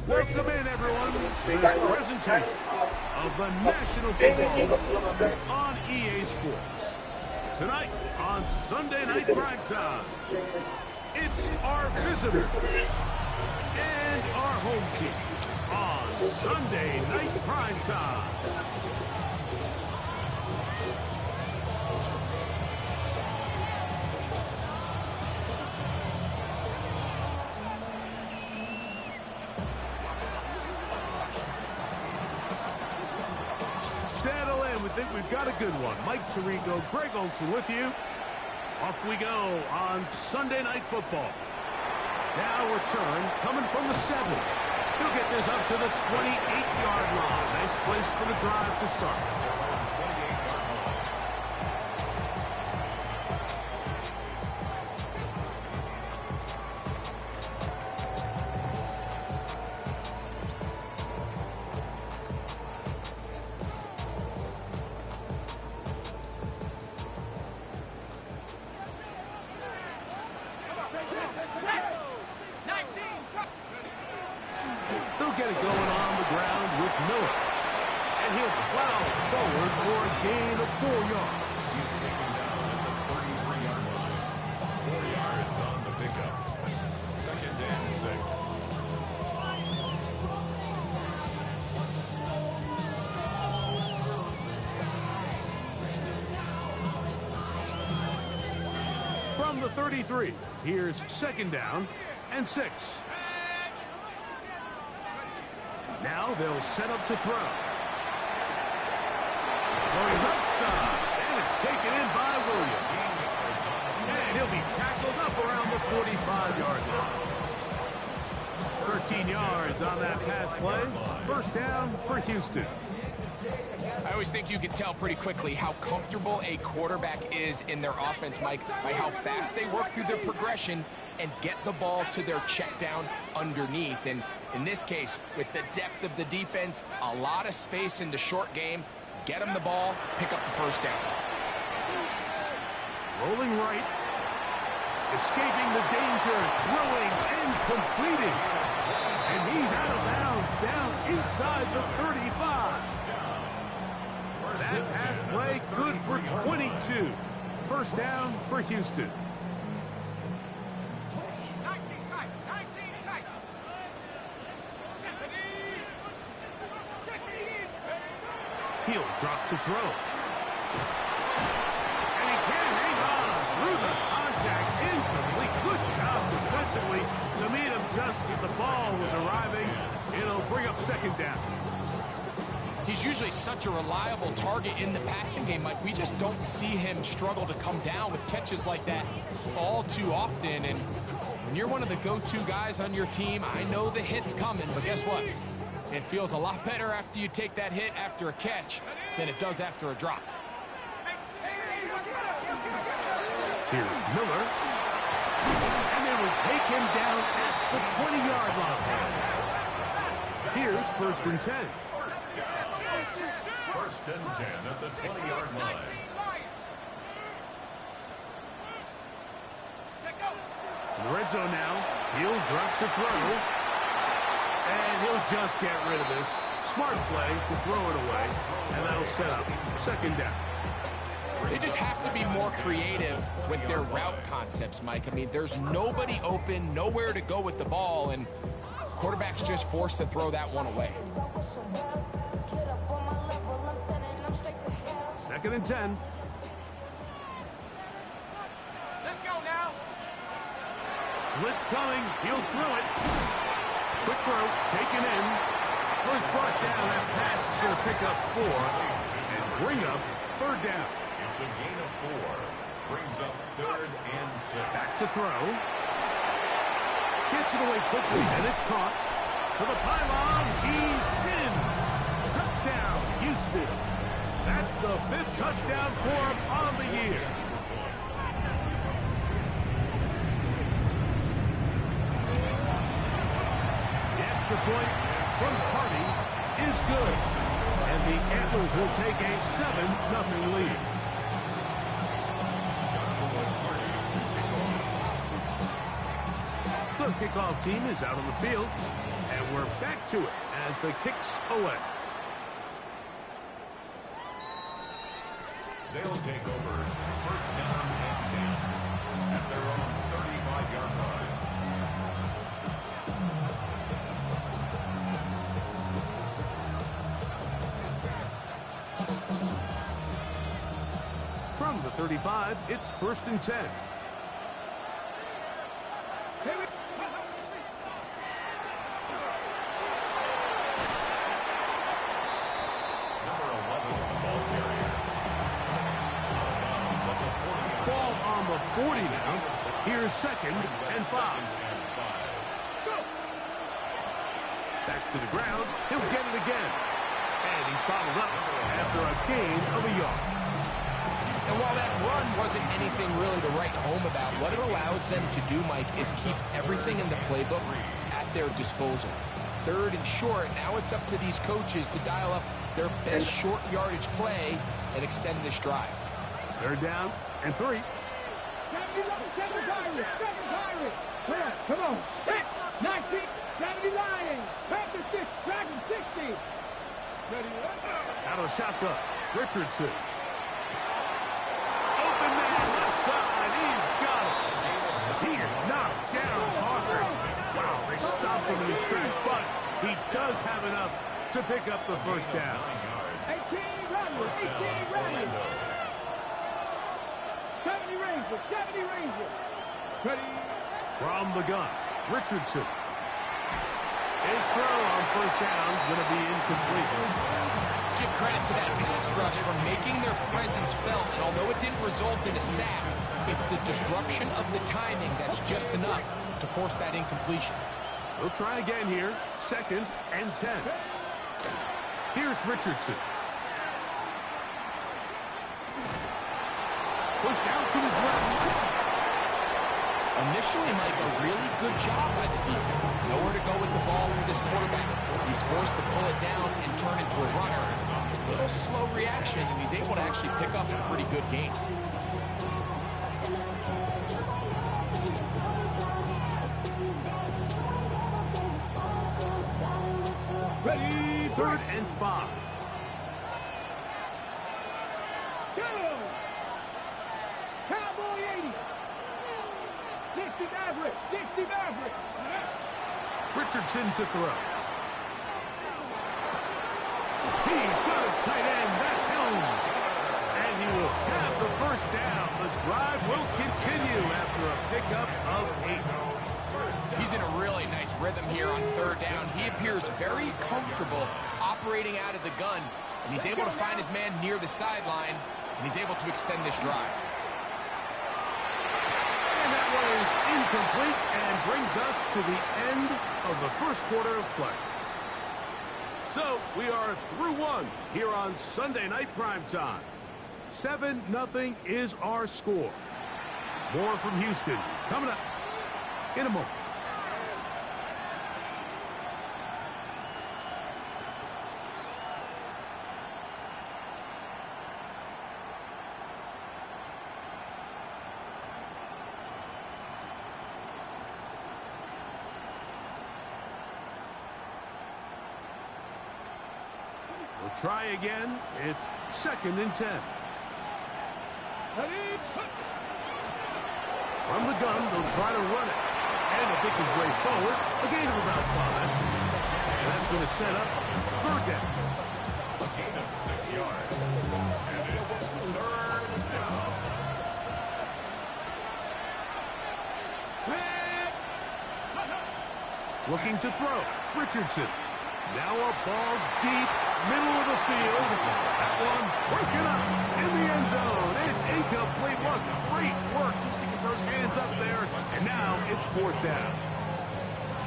Welcome in, everyone, to this presentation of the National Football League on EA Sports. Tonight, on Sunday Night Primetime, it's our visitors and our home team on Sunday Night Primetime. Settle in. We think we've got a good one. Mike Tirico, Greg Olson with you. Off we go on Sunday Night Football. Now return coming from the 7. He'll get this up to the 28-yard line. Nice place for the drive to start. They'll get it going on the ground with Miller. And he'll plow forward for a gain of 4 yards. He's taken down at the 33-yard line. 4 yards on the pickup. 2nd and 6. From the 33, here's 2nd down and 6. Now they'll set up to throw. Going left side, and it's taken in by Williams. And he'll be tackled up around the 45-yard line. 13 yards on that pass play. 1st down for Houston. I always think you can tell pretty quickly how comfortable a quarterback is in their offense, Mike, by how fast they work through their progression and get the ball to their check down underneath. And in this case, with the depth of the defense, a lot of space in the short game, get them the ball, pick up the 1st down. Rolling right, escaping the danger, throwing and completing. And he's out of bounds, down inside the 35. That pass play good for 22. 1st down for Houston. 19 tight, 19 tight. He'll drop to throw. And he can hang on through the contact. Incomplete. Good job defensively to meet him just as the ball was arriving. It'll bring up 2nd down. He's usually such a reliable target in the passing game, Mike. We just don't see him struggle to come down with catches like that all too often. And when you're one of the go-to guys on your team, I know the hit's coming, but guess what? It feels a lot better after you take that hit after a catch than it does after a drop. Here's Miller. And they will take him down at the 20-yard line. Here's 1st and 10. 1st and 10 at the 20-yard line. In the red zone now, he'll drop to throw. And he'll just get rid of this. Smart play to throw it away. And that'll set up 2nd down. They just have to be more creative with their route concepts, Mike. I mean, there's nobody open, nowhere to go with the ball, and quarterback's just forced to throw that one away. 2nd and 10. Let's go now. Blitz coming. He'll throw it. Quick throw. Taken in. First brought down. That pass is going to pick up 4 and bring up 3rd down. It's a gain of 4. Brings up 3rd and 6. Back to throw. Gets it away quickly, and it's caught. To the pylon, he's in. Touchdown, Houston. That's the 5th touchdown for him on the year. The extra point from Carney is good. And the Antlers will take a 7-0 lead. The kickoff team is out on the field, and we're back to it as the kick's away. They'll take over 1st down and 10 at their own 35-yard line. From the 35, it's 1st and 10. Ball on the 40 now. Here's 2nd and 5. Back to the ground. He'll get it again. And he's bottled up after a gain of a yard. And while that run wasn't anything really to write home about, what it allows them to do, Mike, is keep everything in the playbook at their disposal. 3rd and short, now it's up to these coaches to dial up their best short yardage play and extend this drive. 3rd down and 3. Come on. 1970 Lions. Panther 6, Dragon 60. Out of the shotgun. Richardson. Open man left side. He's got it. He is knocked down hard. Wow, they stopped him in his tracks, but he does have enough to pick up the 1st down. 18 Rangers. 18 Rangers. 70 Rangers. 70 Rangers. Ready. From the gun, Richardson. His throw on 1st down is going to be incomplete. Let's give credit to that pass rush for making their presence felt. And although it didn't result in a sack, it's the disruption of the timing that's just enough to force that incompletion. We'll try again here. 2nd and 10. Here's Richardson. Pushed out to his left. Initially, Mike, a really good job by the defense. Nowhere to go with the ball for this quarterback. He's forced to pull it down and turn into a runner. A little slow reaction, and he's able to actually pick up a pretty good gain. Ready, 3rd and 5. Go! Cowboy 80. 60 Maverick. 60 Maverick. Richardson to throw. He's got his tight end. That's home. And he will have the 1st down. The drive will continue after a pickup of 8. He's in a really nice rhythm here on 3rd down. He appears very comfortable operating out of the gun, and he's able to find his man near the sideline, and he's able to extend this drive. And that one is incomplete and brings us to the end of the 1st quarter of play. So we are through 1 here on Sunday Night Primetime. 7-0 is our score. More from Houston coming up in a moment. We'll try again. It's 2nd and 10. From the gun, they'll try to run it. And he'll pick his way forward. A gain of about 5. And that's going to set up 3rd down. A gain of 6 yards. And it's 3rd down. Looking to throw. Richardson. Now a ball deep, middle of the field. That one working up in the end zone. It's incomplete. What great work just to get those hands up there. And now it's 4th down.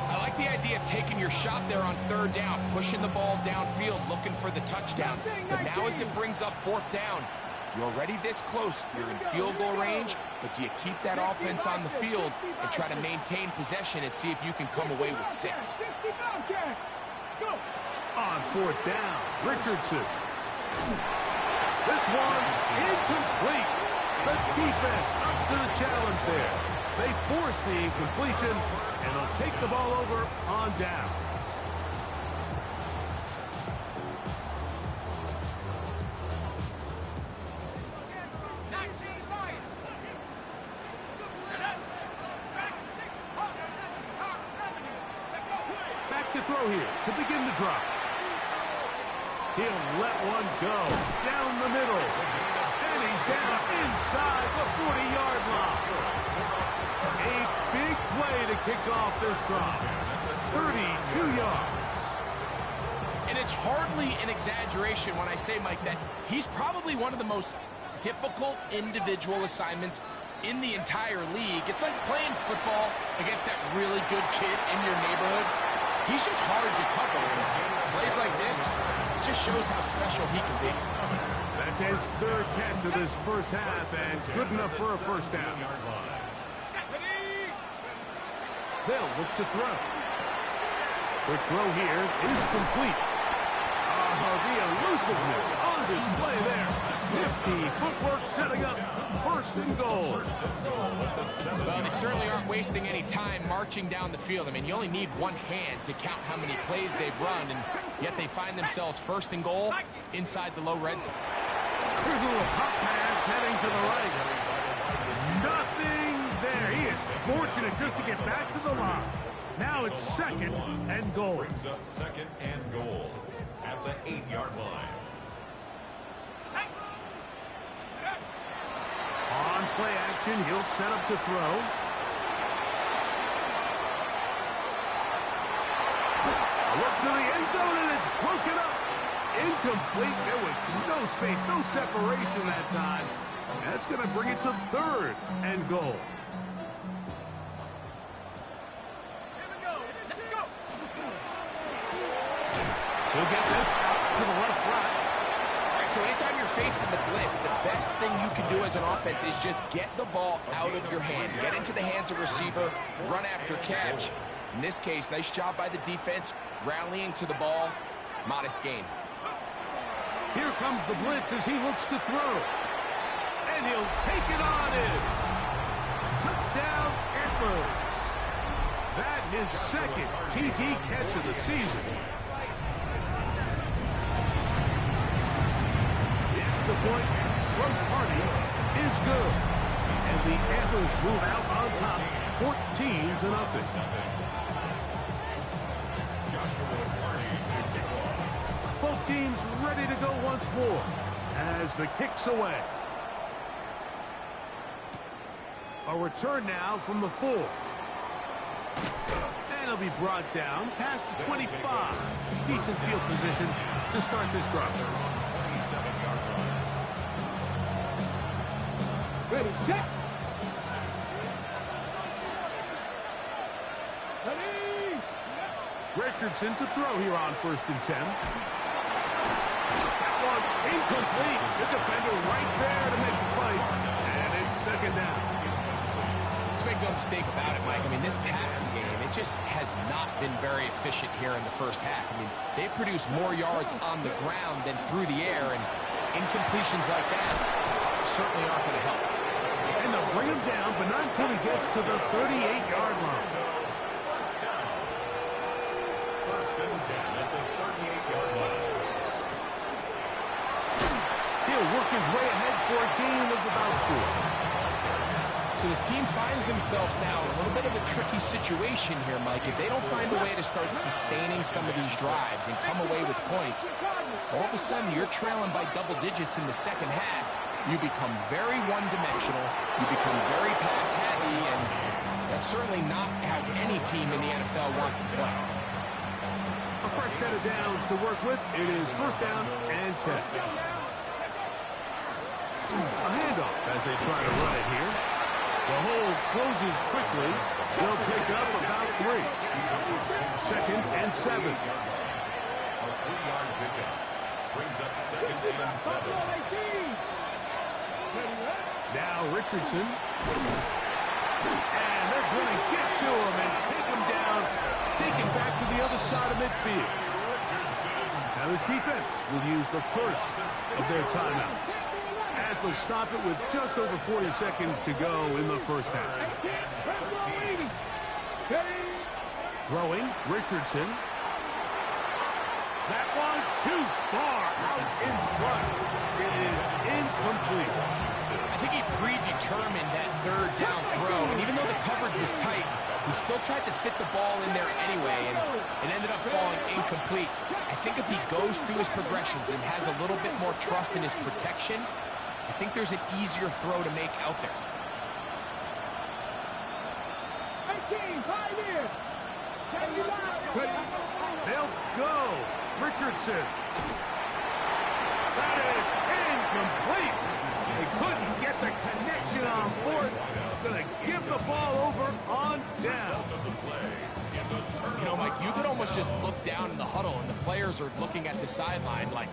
I like the idea of taking your shot there on 3rd down, pushing the ball downfield, looking for the touchdown. But now as it brings up 4th down, you're already this close. You're in field goal range, but do you keep that offense on the field and try to maintain possession and see if you can come away with 6? On 4th down, Richardson. This one incomplete. The defense up to the challenge there. They force the incompletion, and they'll take the ball over on down. Back to throw here to begin the drive. He'll let one go down the middle. And he's down inside the 40-yard line. A big play to kick off this drive. 32 yards. And it's hardly an exaggeration when I say, Mike, that he's probably one of the most difficult individual assignments in the entire league. It's like playing football against that really good kid in your neighborhood. He's just hard to cover. Plays like this just shows how special he can be. That's his 3rd catch of this first half, and good enough for a 1st down. They'll look to throw. Quick throw here is complete. The elusiveness on display there. Nifty footwork setting up 1st and goal. Well, they certainly aren't wasting any time marching down the field. I mean, you only need one hand to count how many plays they've run, and yet they find themselves 1st and goal inside the low red zone. Here's a little hot pass heading to the right. Nothing there. He is fortunate just to get back to the line. Now it's 2nd and goal. Brings up 2nd and goal at the 8-yard line. On play action, he'll set up to throw. A look to the end zone, and it's broken up. Incomplete. There was no space, no separation that time. That's going to bring it to 3rd and goal. He'll get this out to the left flat. All right, so anytime you're facing the blitz, the best thing you can do as an offense is just get the ball out of your hand. Get into the hands of receiver, run after catch. In this case, nice job by the defense, rallying to the ball. Modest gain. Here comes the blitz as he looks to throw. And he'll take it on in. Touchdown, Antlers. That his 2nd TD catch of the season. The point from Hardy is good. And the Antlers move out on top, 14-0. Both teams ready to go once more as the kick's away. A return now from the 4. And he'll be brought down past the 25. Decent field position to start this drive. Ready, set. Ready. Richardson to throw here on 1st and 10. That one incomplete. The defender right there to make the play. And it's 2nd down. Let's make no mistake about it, Mike. I mean, this passing game, it just has not been very efficient here in the first half. I mean, they've produced more yards on the ground than through the air, and incompletions like that certainly aren't going to help. And they'll bring him down, but not until he gets to the 38-yard line. 1st and 10 at the 38-yard line. He'll work his way ahead for a gain of about 4. So this team finds themselves now in a little bit of a tricky situation here, Mike. If they don't find a way to start sustaining some of these drives and come away with points, all of a sudden you're trailing by double digits in the 2nd half. You become very one-dimensional, you become very pass-heavy, and that's certainly not how any team in the NFL wants to play. A fresh set of downs to work with. It is first down and 10. A handoff as they try to run it here. The hole closes quickly. They'll pick up about 3. Second and 7. A 3-yard pickup. Brings up second and 7. Now Richardson. And they're going to get to him and take him down. Taken back to the other side of midfield. Now this defense will use the first of their timeouts, as they'll stop it with just over 40 seconds to go in the first half. Throwing, Richardson. That one too far out in front. It is incomplete. I think he predetermined that third down throw, and even though the coverage was tight, he still tried to fit the ball in there anyway, and it ended up falling incomplete. I think if he goes through his progressions and has a little bit more trust in his protection, I think there's an easier throw to make out there. They'll go. Richardson. That is incomplete. They couldn't get the connection on fourth. Going to give the ball over on down. You know, Mike, you could almost just look down in the huddle, and the players are looking at the sideline like,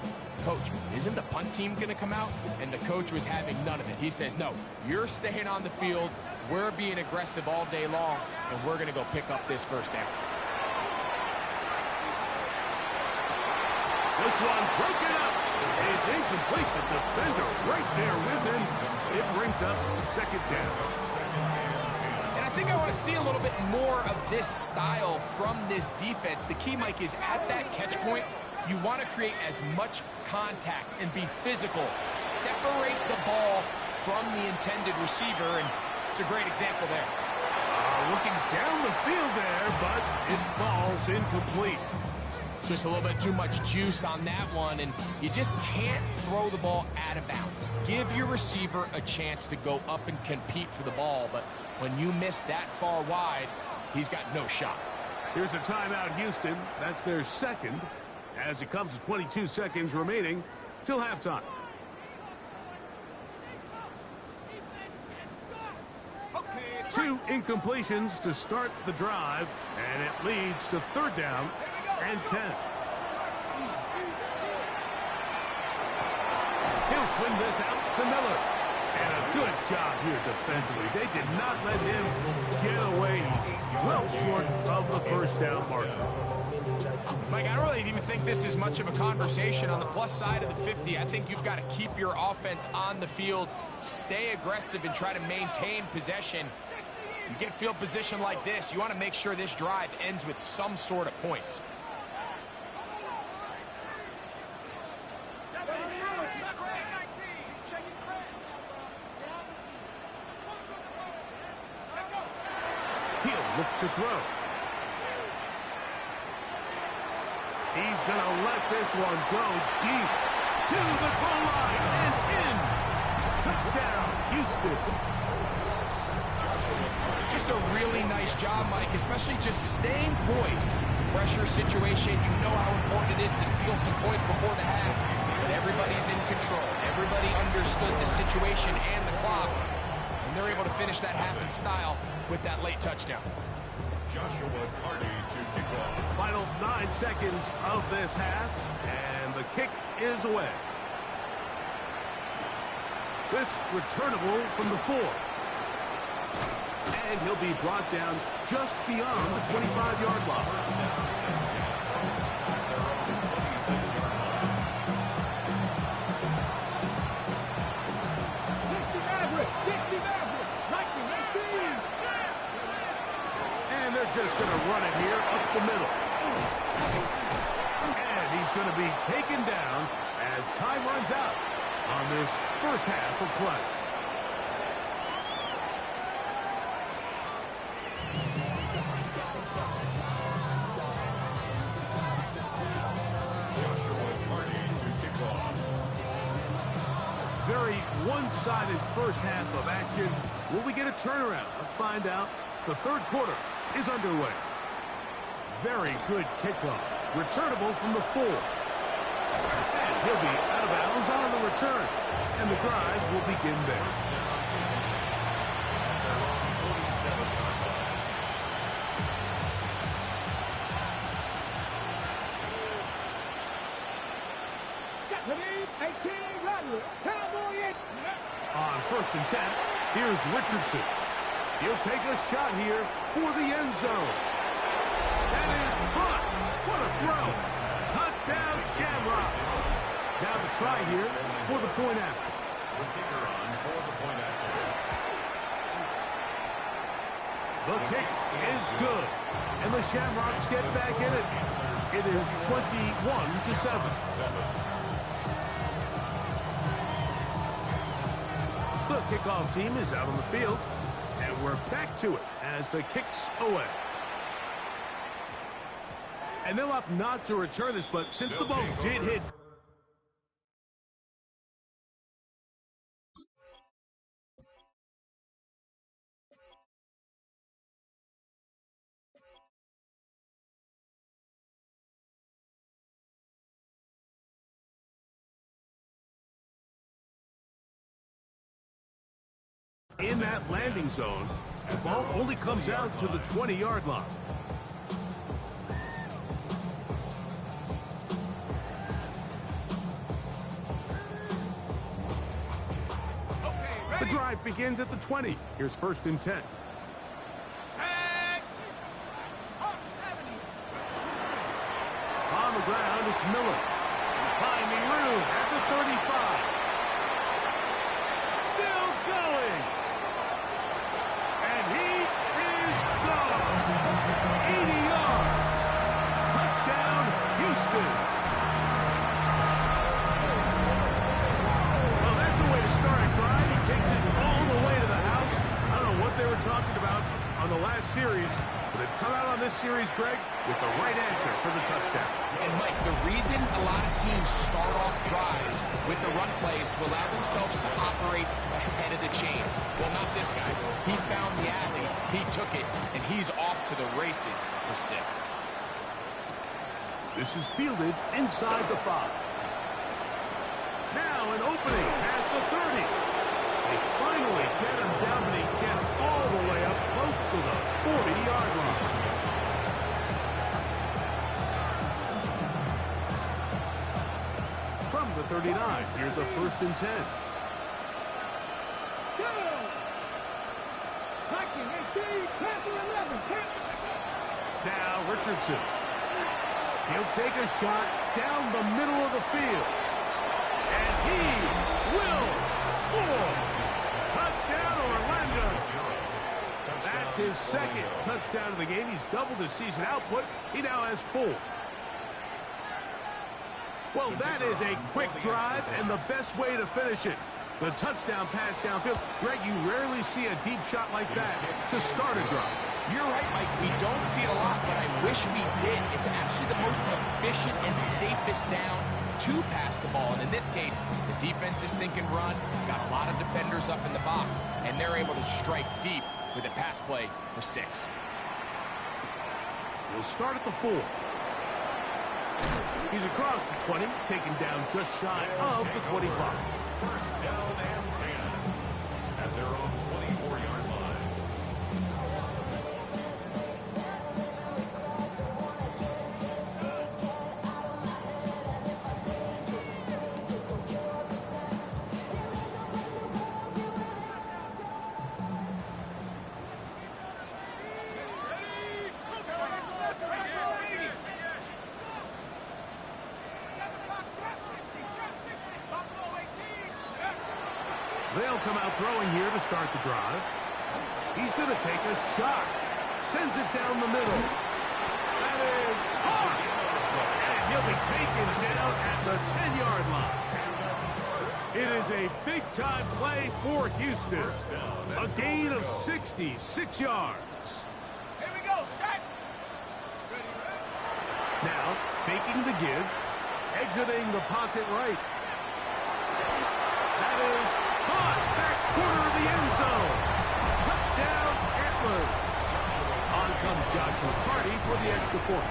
Coach, isn't the punt team going to come out? And the coach was having none of it. He says, no, you're staying on the field. We're being aggressive all day long, and we're going to go pick up this first down. This one broken up. It's incomplete. The defender right there with him. It brings up second down. And I think I want to see a little bit more of this style from this defense. The key, Mike, is at that catch point, you want to create as much contact and be physical. Separate the ball from the intended receiver, and it's a great example there. Looking down the field there, but it falls incomplete. Just a little bit too much juice on that one, and you just can't throw the ball out of bounds. Give your receiver a chance to go up and compete for the ball, but when you miss that far wide, he's got no shot. Here's a timeout, Houston. That's their second, as it comes to 22 seconds remaining till halftime. Two incompletions to start the drive, and it leads to third down and 10. He'll swing this out to Miller. And a good job here defensively. They did not let him get away. He's well short of the first down marker. Mike, I don't really even think this is much of a conversation. On the plus side of the 50, I think you've got to keep your offense on the field, stay aggressive, and try to maintain possession. You get field position like this, you want to make sure this drive ends with some sort of points. He'll look to throw. He's going to let this one go deep to the goal line and in. Touchdown, Houston. Just a really nice job, Mike, especially just staying poised. Pressure situation, you know how important it is to steal some points before the half, but everybody's in control. Everybody understood the situation and the clock, and they're able to finish that half in style with that late touchdown. Joshua Carty to kick off. Final 9 seconds of this half, and the kick is away. This returnable from the 4. And he'll be brought down just beyond the 25-yard line. And they're just going to run it here up the middle. And he's going to be taken down as time runs out on this first half of play. Very one-sided first half of action. Will we get a turnaround? Let's find out. The third quarter is underway. Very good kickoff. returnable from the 4. And he'll be out of bounds on the return. And the drive will begin there. On 1st and 10, here's Richardson. He'll take a shot here for the end zone. That is caught. What a throw. Touchdown, Shamrock. Now the try here for the point after. The kicker on for the point after. The kick is good. And the Shamrocks get back in it. It is 21-7. The kickoff team is out on the field. And we're back to it as the kick's away. And they'll opt not to return this, but since the ball did hit... in that landing zone, the ball only comes out to the 20-yard line. The drive begins at the 20. Here's 1st and 10. On the ground, it's Miller. Finding room at the 35. Still going. And he is gone. 80 yards. Touchdown, Houston. Well, that's a way to start a drive. He takes it all the way to the house. I don't know what they were talking about on the last series, but they've come out on this series, Greg, with the right answer for the touchdown. And, Mike, the reason a lot of teams start off drives with the run plays to allow themselves to operate ahead of the chains. Well, not this guy. He found the alley, he took it, and he's off to the races for 6. This is fielded inside the 5. Now an opening past the 30. They finally get him down, but he gets all the way up close to the 40-yard line. From the 39, here's a 1st and 10. Now Richardson. He'll take a shot down the middle of the field. And he will score. Touchdown, Orlando. That's his 2nd touchdown of the game. He's doubled his season output. He now has 4. Well, that is a quick drive and the best way to finish it. The touchdown pass downfield. Greg, you rarely see a deep shot like that to start a drive. You're right, Mike. We don't see it a lot, but I wish we did. It's actually the most efficient and safest down to pass the ball. And in this case, the defense is thinking run, got a lot of defenders up in the box, and they're able to strike deep with a pass play for 6. We'll start at the 4. He's across the 20, taken down just shy of the 25. 1st down and 10 at their own 24-yard line. They'll come out throwing here to start the drive. He's going to take a shot. Sends it down the middle. That is caught. And he'll be taken down at the 10-yard line. It is a big-time play for Houston. A gain of 66 yards. Here we go, set. Now, faking the give. Exiting the pocket right. That is caught. Back corner of the end zone. Touchdown, Antlers. On comes Josh McCarty for the extra point.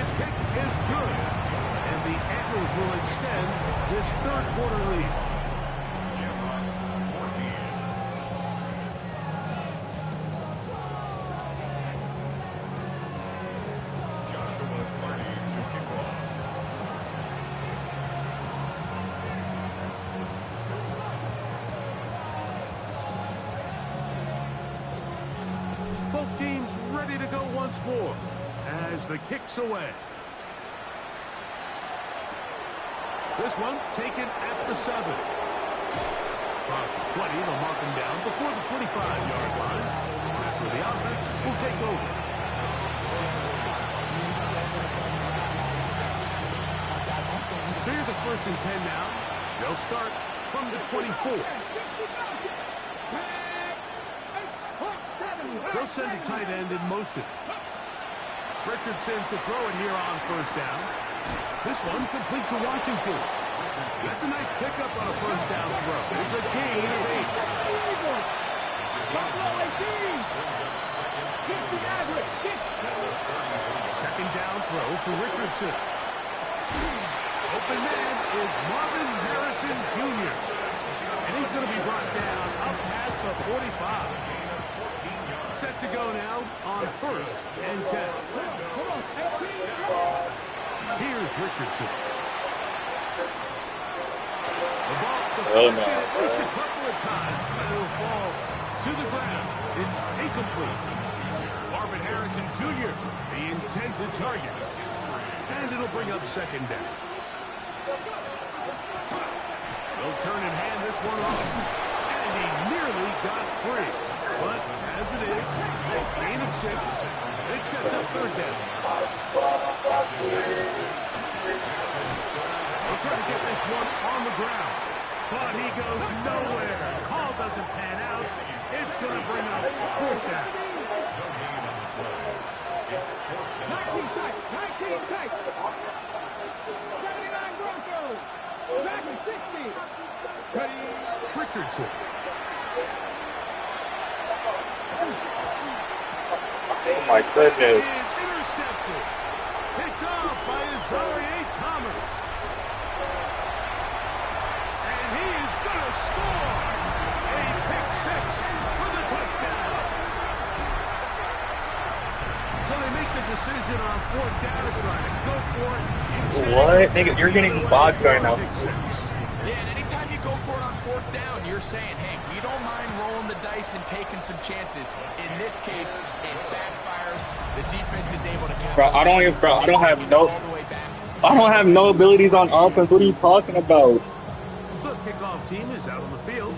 His kick is good. And the Antlers will extend this third quarter lead. Shamrocks 14. Joshua Carney to kick off. Both teams ready to go once more as the kick's away. This one taken at the 7. Across the 20, they'll mark him down before the 25-yard line. That's where the offense will take over. So here's a 1st and 10 now. They'll start from the 24. They'll send a tight end in motion. Richardson to throw it here on 1st down. This one complete to Washington. That's a nice pickup on a 1st down throw. It's a gain of 8. 2nd down throw for Richardson. Open man is Marvin Harrison Jr. And he's going to be brought down up past the 45. Set to go now on 1st and 10. Here's Richardson. The ball deflected at least a couple of times, and it'll fall to the ground. It's incomplete. Marvin Harrison Jr., the intended target. And it'll bring up 2nd down. They'll turn and hand this one off. And he nearly got free. But as it is, a gain of 6. It sets up 3rd down. They'll try to get this one on the ground. But he goes nowhere. Call doesn't pan out. It's going to bring up 4th down. No gain on this run. It's 4th down. 19 tight. 19 tight. 79 Broncos. Back at 60. Richardson. Oh my goodness. Is intercepted. Picked off by Azareye'h Thomas. And he is going to score. A pick 6 for the touchdown. So they make the decision on 4th down to try to go for it. Instead, What? Nigga, you're getting boxed right now. Yeah, and anytime you go for it on 4th down, you're saying, hey, we don't mind rolling the dice and taking some chances. In this case, it backfires. The defense is able to capitalize. Bro, I don't have no abilities on offense. What are you talking about? The kickoff team is out on the field,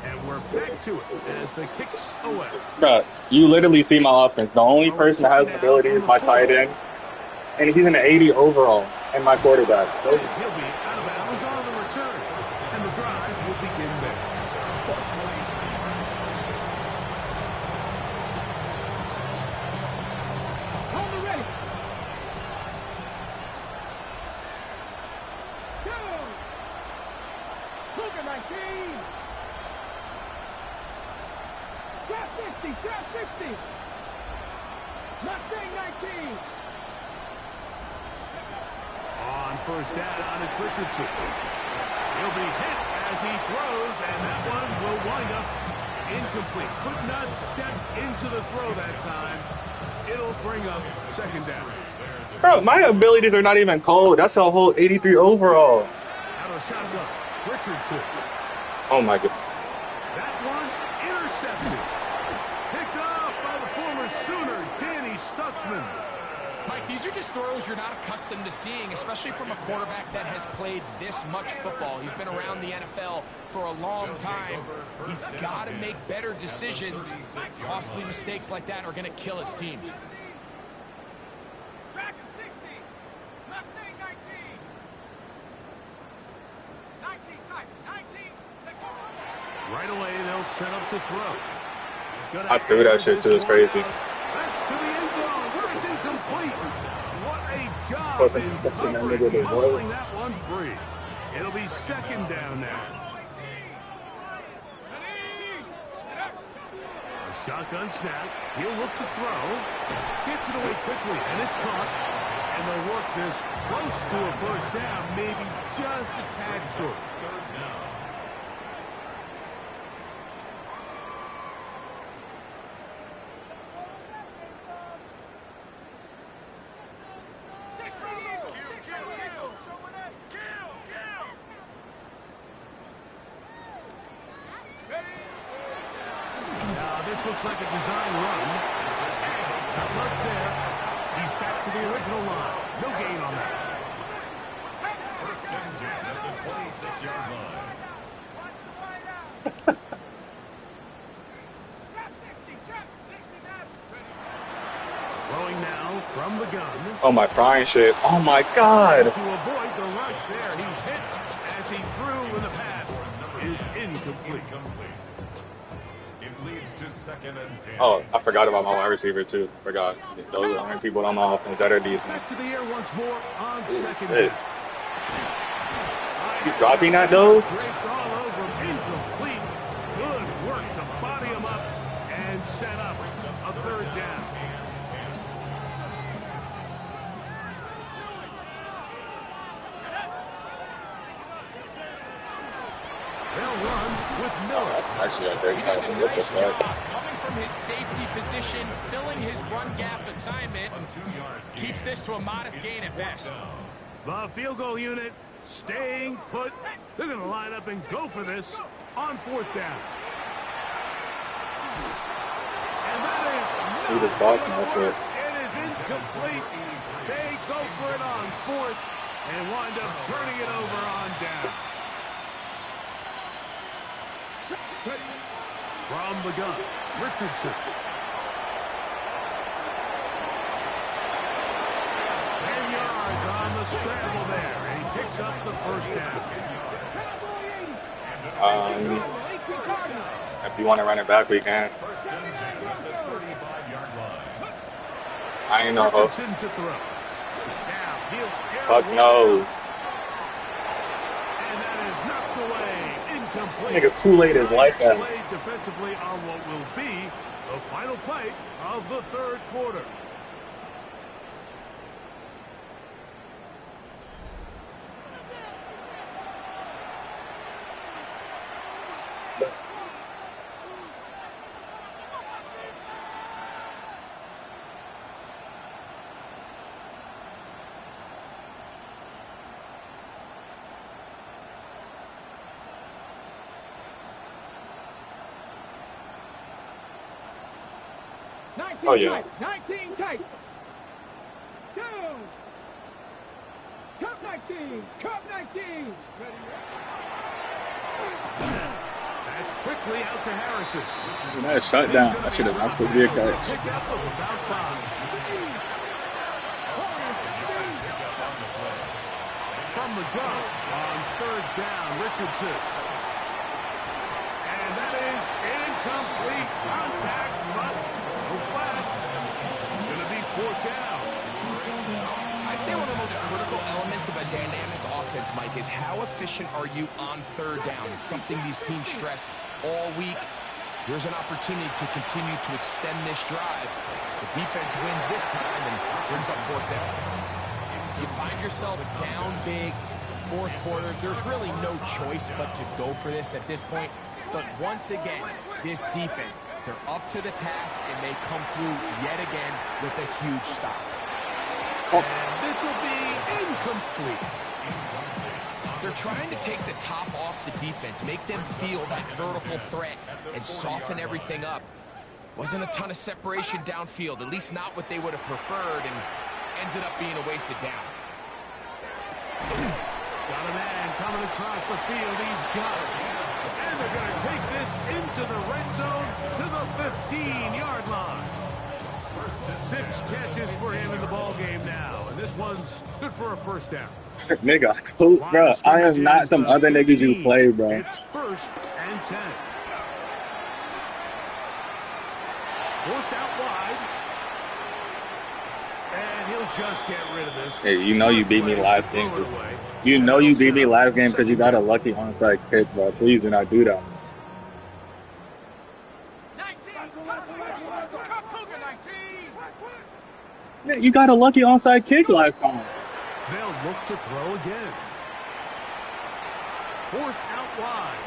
and we're back to it as the kick's away. Bro, you literally see my offense. The only person that has an ability is my tight end, and he's an 80 overall, and my quarterback. He'll be out of bounds on the return, and the drive will begin there. On the ready. Go. Cougar 19. Trap 50. Trap 50. Mustang 19. On 1st down, it's Richardson. He'll be hit as he throws, and that one will wind up incomplete. Could not step into the throw that time. It'll bring up 2nd down. Bro, my abilities are not even cold. That's a whole 83 overall. Out of shotgun, Richardson. Oh my god. That one intercepted. Picked up by the former Sooner, Danny Stutzman. Mike, these are just throws you're not accustomed to seeing, especially from a quarterback that has played this much football. He's been around the NFL for a long time. He's got to make better decisions. Costly mistakes like that are going to kill his team. Track at 60. Mustang 19. 19 tight. 19. Take over. Right away, they'll set up to throw. I threw that shit too. It's crazy. That's to the end zone where it's incomplete. What a job Wasn't in expecting that covering, nigga to hustling roll. that one free. It'll be 2nd down now. A shotgun snap. He'll look to throw. Gets it away quickly, and it's caught. And And they'll work this close to a first down, maybe just a tad short. Third down. Now, this looks like a design run. Not much there. He's back to the original line. No gain on that. First and 10 at the 26-yard line. Throwing now from the gun. Oh, my frying shit. Oh, my God. To avoid the rush there, he's hit as he threw and the pass is incomplete. It leads to second and 10. Oh, I forgot about my wide receiver, too. Forgot. Those are the only people on my offense that are decent. Back to the air once more on second Shit. down. He's dropping that, though? Draped all over him, incomplete. Good work to body him up and set up a third down. They'll run with Oh, Miller. that's actually a great He does a time. What the nice fuck? job coming from his safety position, filling his run gap assignment. 2-yard gain. Keeps this to a modest gain at best. The field goal unit staying put. They're going to line up and go for this on fourth down. And that is He not just blocked gonna my work. shit. It is incomplete. They go for it on fourth and wind up turning it over on down. From the gun, Richardson. 10 yards on the scramble there, and he picks up the first down. If you want to run it back, we can. First and 10 at the 35-yard line. I ain't no hope. Richardson to throw. Now he'll Fuck no. And that is knocked away, incomplete. Nigga, Kool-Aid is like that. Nice play defensively on what will be the final play of the third quarter. Oh, yeah. 19 tight. Down. Cup 19. Cup 19. That's quickly out to Harrison. That shut down. That should have not supposed to be a catch. Pick up of about 5. From the gun on third down, Richardson. And that is incomplete. Contact from the flats. Going to be fourth down. I'd say one of the most critical elements of a dynamic offense, Mike, is how efficient are you on third down? It's something these teams stress all week. Here's an opportunity to continue to extend this drive. The defense wins this time and brings up fourth down. You find yourself down big. It's the fourth quarter. There's really no choice but to go for this at this point. But once again, this defense, they're up to the task, and they come through yet again with a huge stop. And this will be incomplete. They're trying to take the top off the defense, make them feel that vertical threat, and soften everything up. Wasn't a ton of separation downfield, at least not what they would have preferred, and ends it up being a wasted down. Got a man coming across the field. He's got it. And they're going to take this into the red zone to the 15-yard line. 6 catches for him in the ball game now, and this one's good for a first down. Nigga, I told, bro, I am not some other niggas you play, bro. It's first and 10. Forced out wide. And he'll just get rid of this. Hey, you know you beat me last game. You know you beat me last game because you got a lucky onside kick, bro. Please do not do that. 19. Cup Cougar 19. Yeah, you got a lucky onside kick last time. They'll look to throw again. Forced out wide.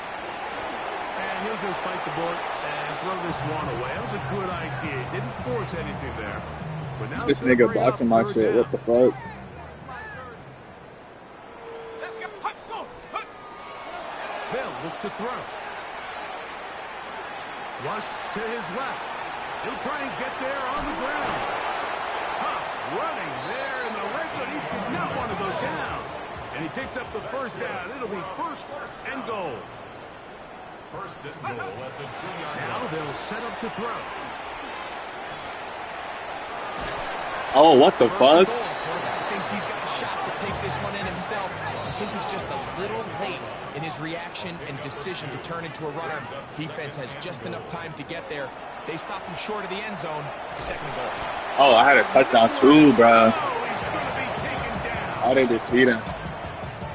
And he'll just bite the bullet and throw this one away. That was a good idea. Didn't force anything there. But now This nigga boxing my shit. What the fuck? They'll look to throw. Flushed to his left. He'll try and get there on the ground. Tough running there in the red zone. He did not want to go down. And he picks up the first down. It'll be first and goal. First and goal at the 2-yard line. Now they'll set up to throw. Oh, what the fuck? Quarterback thinks he's got a shot to take this one in himself. I think he's just a little late in his reaction and decision to turn into a runner. Defense has just enough time to get there. They stop him short of the end zone. Second goal. Oh, I had a touchdown too, bro. Oh, he's going to be taken down. How they just beat him?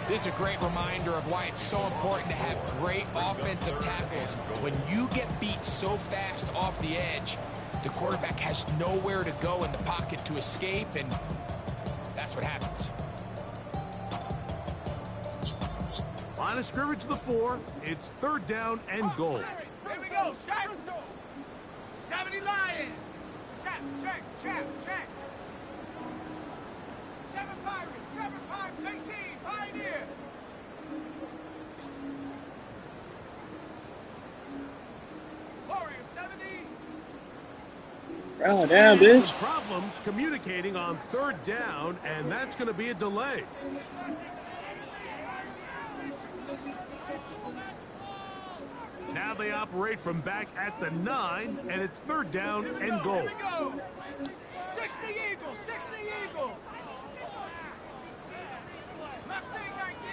This is a great reminder of why it's so important to have great offensive tackles. When you get beat so fast off the edge, the quarterback has nowhere to go in the pocket to escape, and that's what happens. Line of scrimmage to the 4. It's third down and goal. Here we go, Shaq. 70 Lions. Check. 7 Pirates, 18, Pioneer. Warrior 70. Bro, damn, bitch. Some problems communicating on third down, and that's going to be a delay. Now they operate from back at the 9, and it's third down and goal. Here we go. 60 Eagle, 60 Eagle. Mustang 19.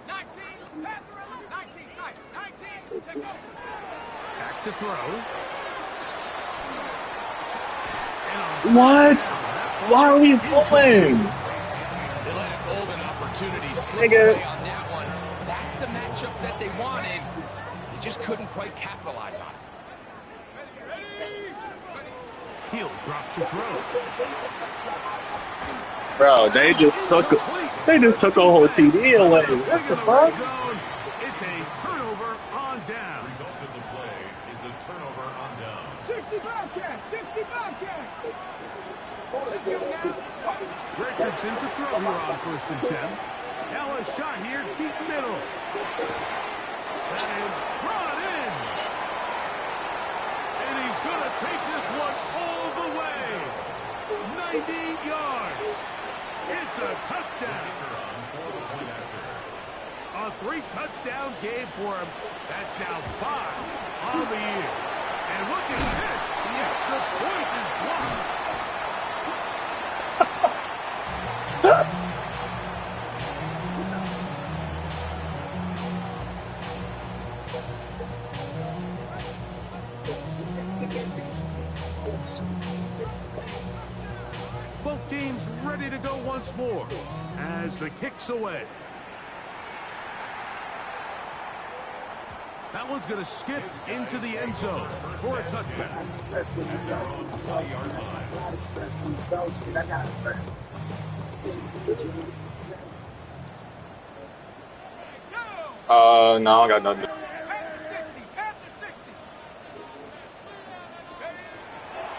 19, 19 tight. 19, take over. Back to throw. What? Why are we pulling? They let a golden opportunity slip Nigga. away on that one. That's the matchup that they wanted. They just couldn't quite capitalize on it. He'll drop to throw. Bro, they just took a whole TD away. What the fuck? It's a turnover on down. Result of the play is a turnover on down. 60 Bobcat, 60 Bobcat. Richardson to throw here on first and 10. Now a shot here, deep middle. That is brought in. And he's going to take this one all the way. 90 yards. It's a touchdown. A 3-touchdown game for him. That's now 5 on the year. And look at this. The extra point is blocked. Both teams ready to go once more as the kick's away. That one's going to skip into the end zone for a touchdown. No, I got nothing. Panther 60.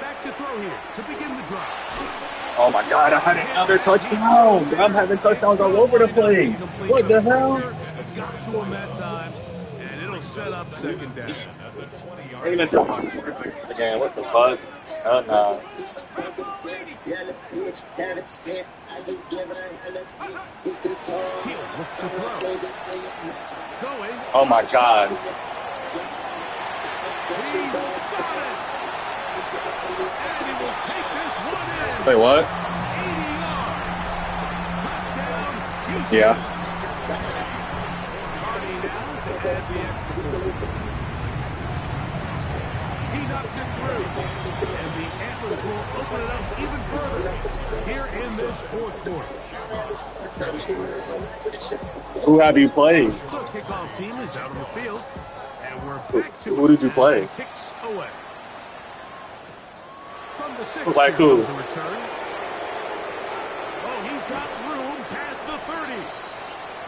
Back to throw here to begin the drive. Oh my god, I had another touchdown. I'm having touchdowns all over the place. What the hell? Got to him that time, and it'll set up second down. Ain't even touching again. What the fuck? Oh no. He'll look to throw. Going. Oh my god. He's got it. And he will take this one in. Wait, what? 80 yards. Touchdown, Houston. Yeah. Carney now to add the extra point. He knocks it through. And the Antlers will open it up even further here in this fourth quarter. Who have you played? The kickoff team is out on the field. And we're back to Who did you it as play? it kicks away. From the 6, Like here who? comes a return. Oh, he's got room past the 30.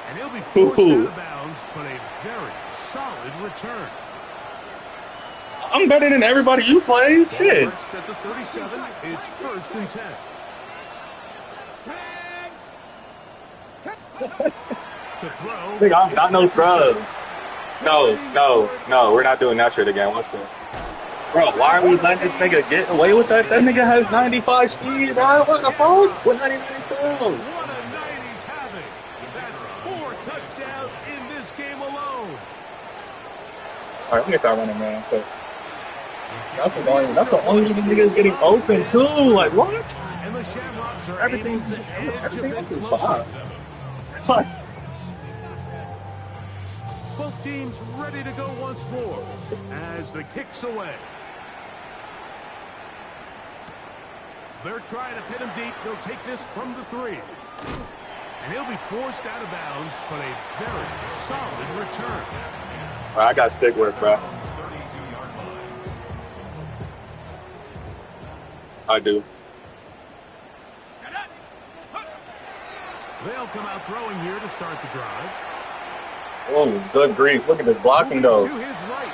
And he'll be forced out of bounds, but a very solid return. I'm better than everybody you played. Shit. First at the 37, it's 1st and 10. To throw. Nigga, I'm not no scrub. No. We're not doing that shit again. What's that? Bro, why are we letting this nigga get away with that? That nigga has 95 speed, bro. What the fuck? What 99 What a night he's having. That's 4 touchdowns in this game alone. All right, let me start running, man. That's annoying. That's the only niggas getting open too. Like what? And the Shamrocks are Everything able to edge a else bit is closer. fine. Both teams ready to go once more as the kick's away. They're trying to pin him deep. They'll take this from the 3. And he'll be forced out of bounds, but a very solid return. All right, I got stick work, bro. I do. They'll come out throwing here to start the drive. Oh, good grief. Look at this blocking, though. To his right.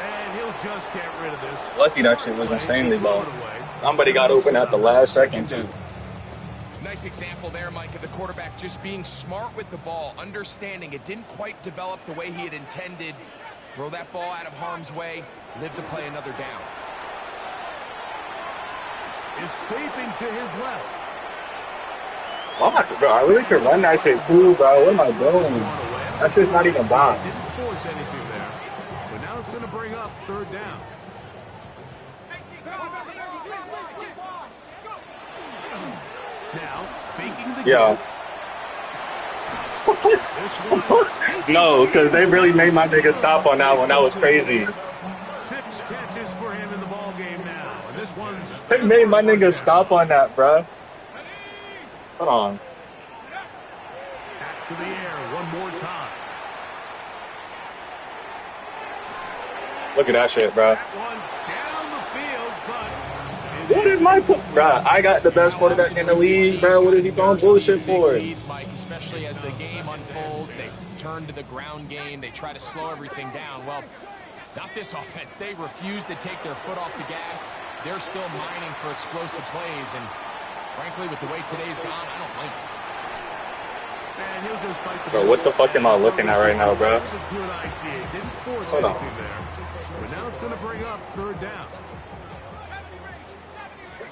And he'll just get rid of this. Lucky that shit was insanely low. Somebody got open at the last second, too. Nice example there, Mike, of the quarterback just being smart with the ball, understanding it didn't quite develop the way he had intended. Throw that ball out of harm's way, live to play another down. Escaping to his left. Oh my God, bro, I really could run that shit too, bro. What am I doing? That shit's not even box. Didn't force anything there. But now it's going to bring up 3rd down. Now, faking the Yeah. No, because they really made my nigga stop on that one. That was crazy. 6 catches for him in the ball game now. And this one's They made my nigga stop on that, bro. Hold on. back to the air one more time. Look at that shit, bro. That one down the field, but What is my bro? I got the best quarterback in the league, bro. What is he throwing bullshit for? Leads, Mike, especially as the game unfolds. They turn to the ground game. They try to slow everything down. Well, not this offense. They refuse to take their foot off the gas. They're still mining for explosive plays, and frankly, with the way today's gone, I don't blame them. and he'll just bite the Bro, what the fuck am I looking at right now, bro? That's a good idea. Didn't force Hold on. anything there. But now it's going to bring up 3rd down.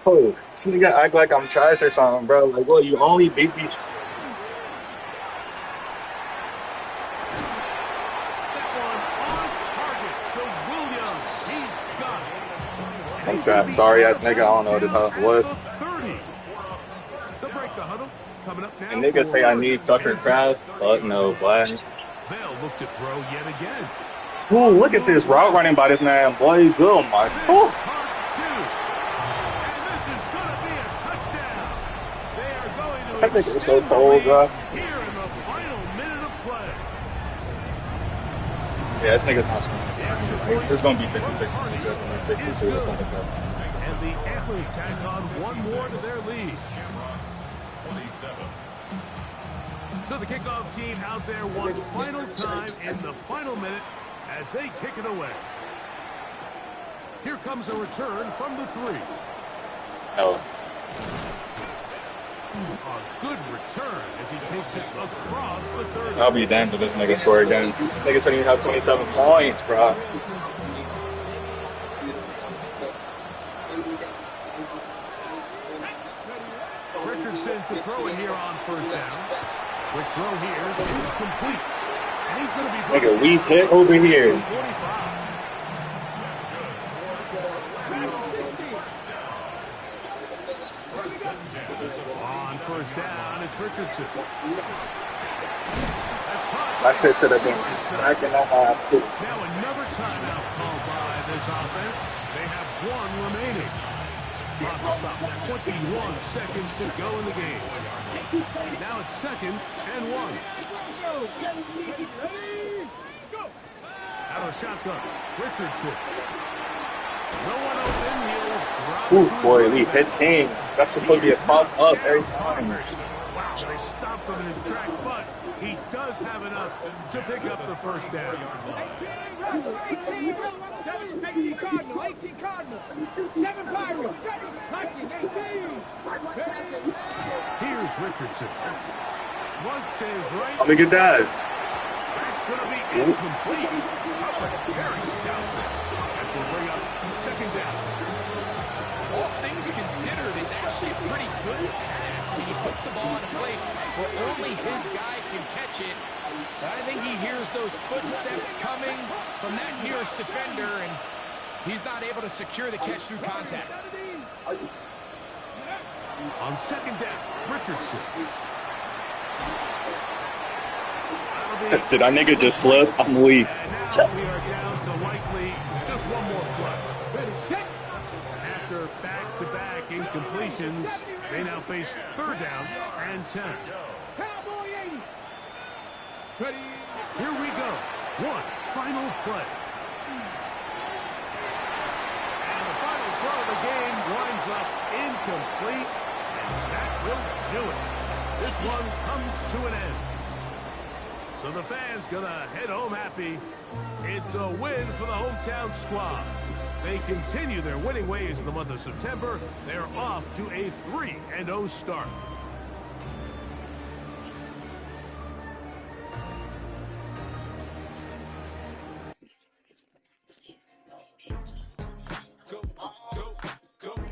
Oh, this nigga act like I'm trash or something, bro. Like, what, you only beat me? Thanks, that sorry ass nigga. I don't know what the hell it was. And niggas say I need Tucker Craft. Fuck no, boy. They'll look to throw yet again. Ooh, look at this route running by this man, boy. Good, my. Ooh. That nigga is so cold, bro. Here in the final minute of play. Yeah, this nigga's not scoring. There's gonna be 56, 57, 62, 27. And the Antlers tack on one more to their lead. So the kickoff team out there one final time in the final minute as they kick it away. Here comes a return from the 3. No. A good return as he takes it across the 30. I'll be damned if this nigga score again. Nigga shouldn't even have 27 points, bro. Richardson to throw it here on 1st down. Quick throw here is complete. And he's going to be Nigga, we hit over here. 45. On 1st down, it's Richardson. That shit should have been back in that half, too. Now another timeout called by this offense. They have 1 remaining. Clock stops. 21 seconds to go in the game. Now it's 2nd and 1. Out of shotgun, Richardson. No one open. He'll drop Ooh, to his boy, running we back. hit team. That's supposed to be a toss up every time. Wow, they stopped him in his tracks, but he does have enough to pick up the first down. 18 Cardinal, 18 Cardinal, 7 Pirates, Vikings, 18. Here's Richardson. Flush to his right. Let me get that. That's going to be incomplete. Very stout there. That will bring up second down. All things considered, it's actually a pretty good pass. He puts the ball in a place where only his guy can catch it. But I think he hears those footsteps coming from that nearest defender, and he's not able to secure the catch through contact. On second down, Richardson. Did that nigga just slip? I'm weak. And now we are down to likely just one more play. After back-to-back incompletions, they now face third down and 10. Cowboy 80. Ready. Here we go. One final play. And the final throw of the game winds up incomplete, and that will do it. This one comes to an end. So the fans gonna head home happy. It's a win for the hometown squad. They continue their winning ways in the month of September. They're off to a 3-0 start.